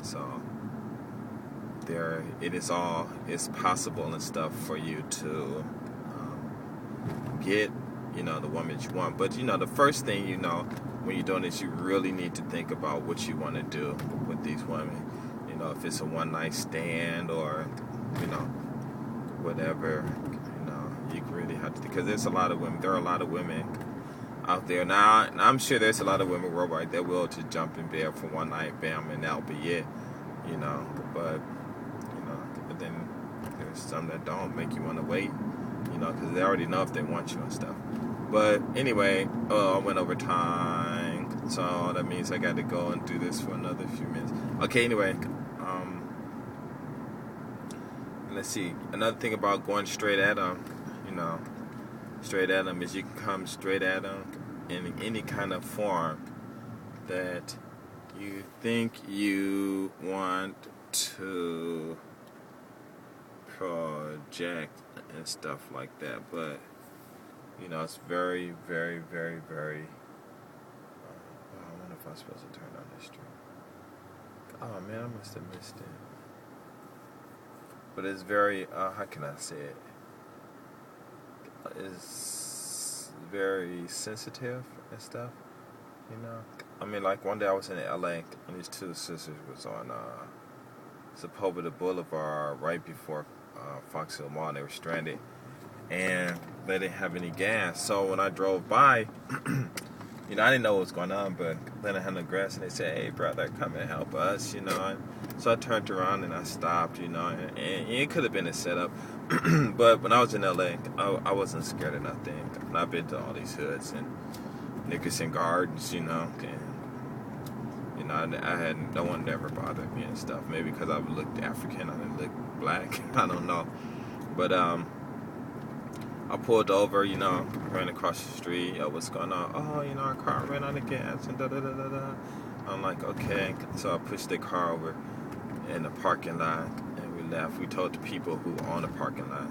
So it's possible and stuff for you to get, the woman that you want. But the first thing when you're doing this, you really need to think about what you want to do with these women. If it's a one night stand or whatever, you really have to, because there are a lot of women out there now, and I'm sure there's a lot of women worldwide that will just jump in bed for one night, bam, and that'll be it, but then there's some that don't make you want to wait, because they already know if they want you and stuff. But anyway, I went over time, so that means I got to go and do this for another few minutes. Okay, anyway, let's see. Another thing about going straight at them, straight at them is you can come straight at them in any kind of form that you think you want to project and stuff like that. But it's very, very, very, very. I wonder if I'm supposed to turn on this stream. Oh man, I must have missed it. But it's very. How can I say it? It's very sensitive and stuff. I mean, like one day I was in LA and these two sisters was on Sepulveda Boulevard right before Fox Hill Mall. They were stranded and they didn't have any gas. So when I drove by, I didn't know what was going on, but then I had no gas and they said, "Hey, brother, come and help us," So I turned around and I stopped, and it could have been a setup. But when I was in LA, I wasn't scared of nothing. And I've been to all these hoods and Nickerson Gardens, and I had no one ever bothered me and stuff. Maybe because I looked African, I didn't look black. I don't know. But I pulled over, ran across the street. What's going on? Oh, our car ran out of gas and da-da-da-da-da. I'm like, okay. So I pushed the car over in the parking lot and we left. We told the people who own the parking lot,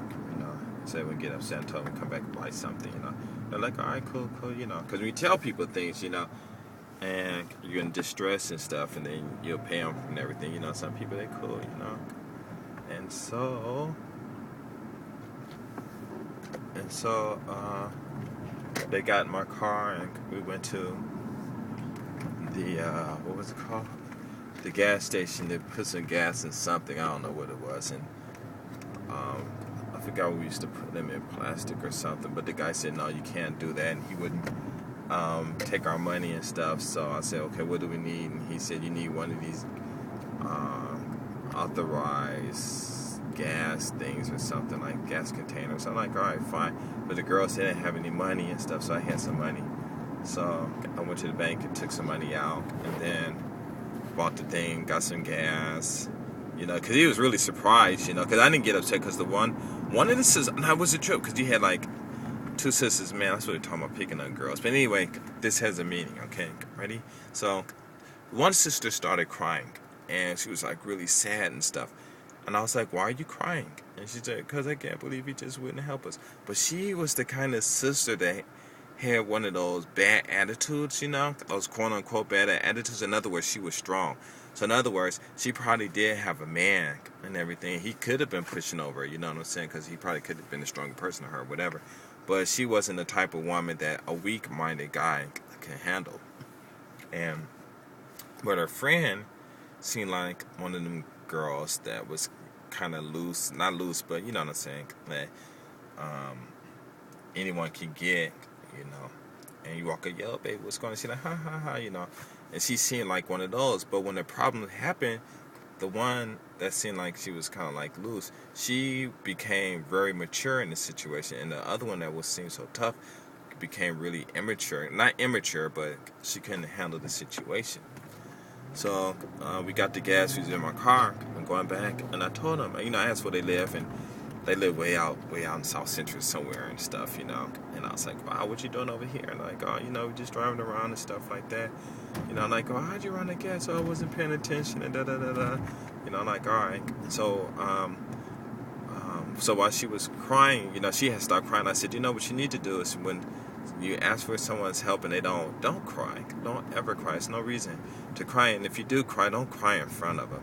said we'd get upset and told them to come back and buy something, They're like, all right, cool, because we tell people things, and you're in distress and stuff, and then you'll pay them and everything, some people, they're cool, And so they got in my car and we went to the, what was it called? The gas station. They put some gas in something, I don't know what it was, and I forgot we used to put them in plastic or something, but the guy said, no, you can't do that, and he wouldn't take our money and stuff. So I said, okay, what do we need? And he said, you need one of these authorized gas things or something, like gas containers. I'm like, all right, fine. But the girl said I didn't have any money and stuff, so I had some money. So I went to the bank and took some money out, and then bought the thing, got some gas, because he was really surprised, because I didn't get upset, because the one of the sisters, and that was a trip, because you had like two sisters, man, that's what they're talking about, picking on girls. But anyway, this has a meaning, okay? Ready? So one sister started crying, and she was like really sad and stuff. And I was like, why are you crying? And she said, because I can't believe he just wouldn't help us. But she was the kind of sister that had one of those bad attitudes, those quote-unquote bad attitudes. In other words, she was strong. So in other words, she probably did have a man and everything. He could have been pushing over, you know what I'm saying? Because he probably could have been a stronger person to her, whatever. But she wasn't the type of woman that a weak-minded guy can handle. But her friend seemed like one of them girls that was kind of loose. Not loose, but you know what I'm saying? That anyone can get, And you walk up, yo, baby, what's going on? She's like, ha, ha, ha, And she seemed like one of those. But when the problem happened, the one that seemed like she was kind of like loose, she became very mature in the situation. And the other one that seemed so tough became really immature. Not immature, but she couldn't handle the situation. So we got the gas. We was in my car. I'm going back. And I told them, I asked where they live. And they live way out in South Central somewhere and stuff, And I was like, wow, what you doing over here? And like, oh, we're just driving around and stuff like that. I'm like, oh, how'd you run the gas? Oh, I wasn't paying attention and da-da-da-da. I'm like, all right. So, so while she was crying, she had stopped crying. I said, what you need to do is when you ask for someone's help and they don't cry. Don't ever cry. There's no reason to cry. And if you do cry, don't cry in front of her.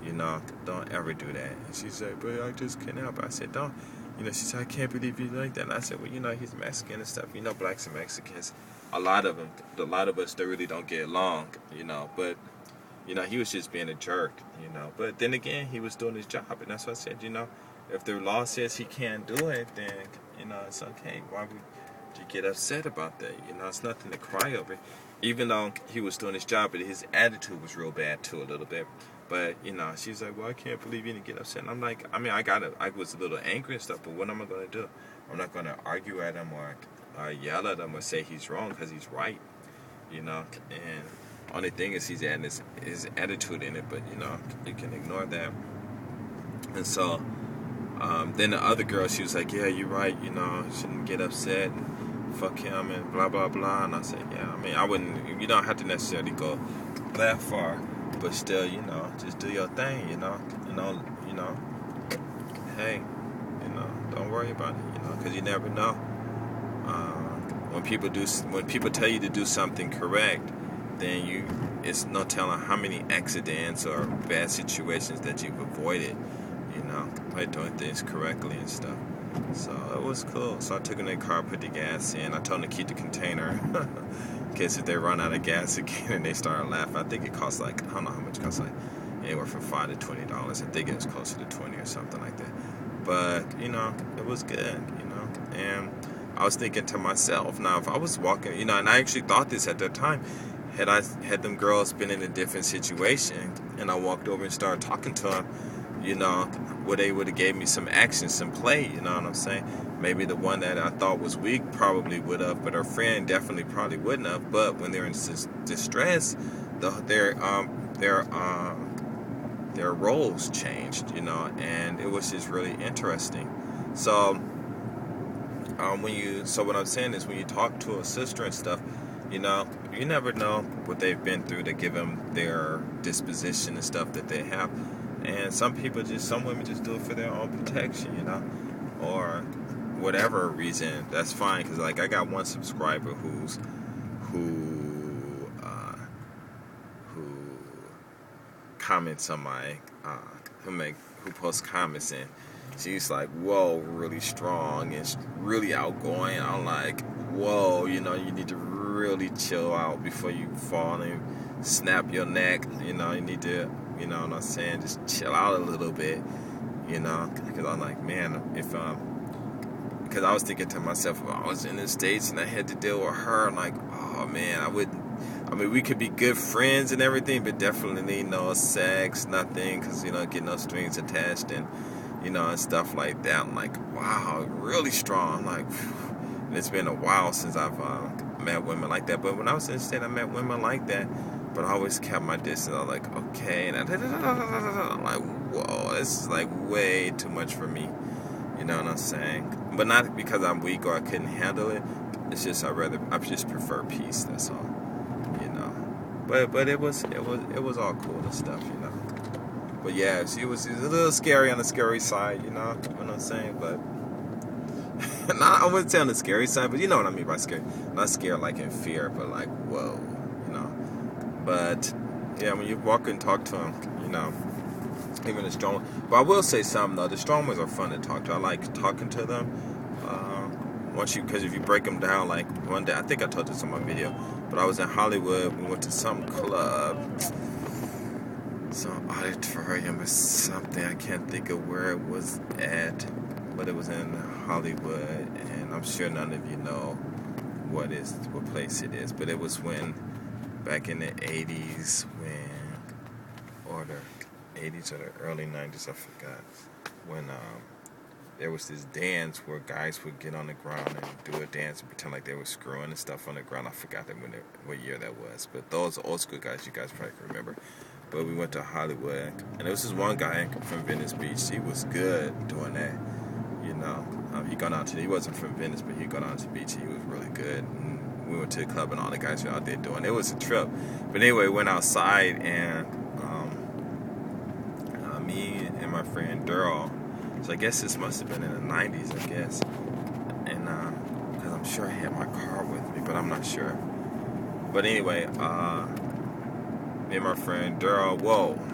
You know, don't ever do that. And she said, but I just can't help it. I said, don't. You know, she said, I can't believe you like that. And I said, well, you know, he's Mexican and stuff. You know, blacks and Mexicans, a lot of us, they really don't get along, you know. But, you know, he was just being a jerk, you know. But then again, he was doing his job. And that's what I said, you know, if the law says he can't do it, then, you know, it's okay. Why would you get upset about that? You know, it's nothing to cry over. Even though he was doing his job, but his attitude was real bad, too, a little bit. But, you know, she's like, well, I can't believe you didn't get upset. And I'm like, I mean, I was a little angry and stuff, but what am I going to do? I'm not going to argue at him or yell at him or say he's wrong, because he's right, you know. And only thing is he's adding his attitude in it, but, you know, you can ignore that. And so then the other girl, she was like, yeah, you're right, you know, shouldn't get upset and fuck him and blah, blah, blah. And I said, yeah, I mean, I wouldn't, you don't have to necessarily go that far. But still, you know, just do your thing, you know, hey, you know, don't worry about it, you know, because you never know. When people tell you to do something correct, then it's no telling how many accidents or bad situations that you've avoided, you know, by doing things correctly and stuff. So it was cool. So I took in their car, put the gas in. I told them to keep the container in case if they run out of gas again and they started laughing. I think it cost like, I don't know how much it cost, like anywhere from $5 to $20. I think it was closer to 20 or something like that. But, you know, it was good, you know. And I was thinking to myself, now if I was walking, you know, and I actually thought this at that time, had them girls been in a different situation and I walked over and started talking to them, you know, they would have gave me some action, some play, you know what I'm saying? Maybe the one that I thought was weak probably would have, but her friend definitely probably wouldn't have. But when they're in distress, their roles changed, you know, and it was just really interesting. So what I'm saying is, when you talk to a sister and stuff, you know, you never know what they've been through to give them their disposition and stuff that they have. And some women just do it for their own protection, you know, or whatever reason. That's fine, because like I got one subscriber who comments on my who posts comments, and she's like, whoa, really strong and really outgoing. I'm like, whoa, you know, you need to really chill out before you fall and snap your neck. You know, you need to, you know what I'm saying, just chill out a little bit, you know, because I'm like, man, because I was thinking to myself, if I was in the States and I had to deal with her, I'm like, oh man, we could be good friends and everything, but definitely no sex, nothing, because, you know, get no strings attached and, you know, and stuff like that. I'm like, wow, really strong. I'm like, phew. And it's been a while since I've met women like that. But when I was in the States, I met women like that, but I always kept my distance. I was like, okay, and I'm like, whoa, this is like way too much for me. You know what I'm saying? But not because I'm weak or I couldn't handle it. It's just I just prefer peace. That's all. You know. But it was all cool and stuff. You know. But yeah, she was a little scary, on the scary side. You know what I'm saying? But I wouldn't say on the scary side, but you know what I mean by scary. Not scared like in fear, but like whoa. You know. But yeah, when you walk and talk to them, you know. Even the strong, but I will say something though. The strong ones are fun to talk to. I like talking to them. Because if you break them down, like one day, I think I told this on my video, but I was in Hollywood. We went to some club, some auditorium or something. I can't think of where it was at, but it was in Hollywood, and I'm sure none of you know what place it is. But it was back in the 80s, or the 80s or the early 90s, I forgot, when there was this dance where guys would get on the ground and do a dance and pretend like they were screwing and stuff on the ground. I forgot what year that was, but those old school guys, you guys probably can remember. But we went to Hollywood, and there was this one guy from Venice Beach. He was good doing that, you know. He wasn't from Venice, but he'd gone out to the beach. He was really good. And we went to the club, and all the guys were out there doing it. It was a trip. But anyway, we went outside, and me and my friend Daryl. So I guess this must have been in the 90s, I guess. And because I'm sure I had my car with me, but I'm not sure. But anyway, Me and my friend Daryl. Whoa.